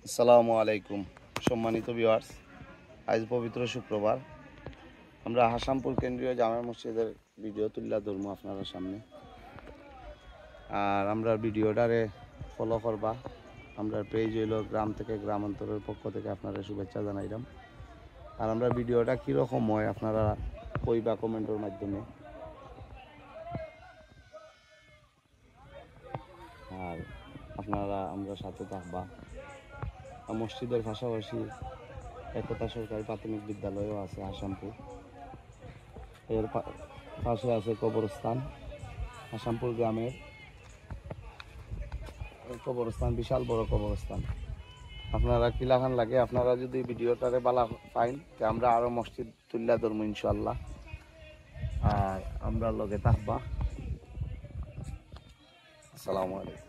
আসসালামু আলাইকুম সম্মানিত ভিউয়ার্স, আজ পবিত্র শুক্রবার আমরা হাসামপুর কেন্দ্রীয় জামে মসজিদের ভিডিও তুলে ধরবো আপনারা সামনে। আর আমরা ভিডিওটারে ফলো করবা। আমরা পেজ হইল গ্রাম থেকে গ্রামান্তরের পক্ষ থেকে আপনারা শুভেচ্ছা জানাইলাম। আর আমরা ভিডিওটা কীরকম হয় আপনারা কইবা কমেন্টের মাধ্যমে। আর আপনারা আমরা সাথে থাকবা। মসজিদের পাশাপাশি একতা সরকারি প্রাথমিক বিদ্যালয়ও আছে হাসামপুর। এর পাশে আছে কবরস্থান, হাসামপুর গ্রামের কবরস্থান, বিশাল বড় কবরস্থান। আপনারা কিলাখান লাগে, আপনারা যদি ভিডিওটারে বালা পাইন আমরা আরও মসজিদ তুল্লা ধরবো ইনশাল্লাহ। আর আমরা লগে থাকবা। আসসালামু আলাইকুম।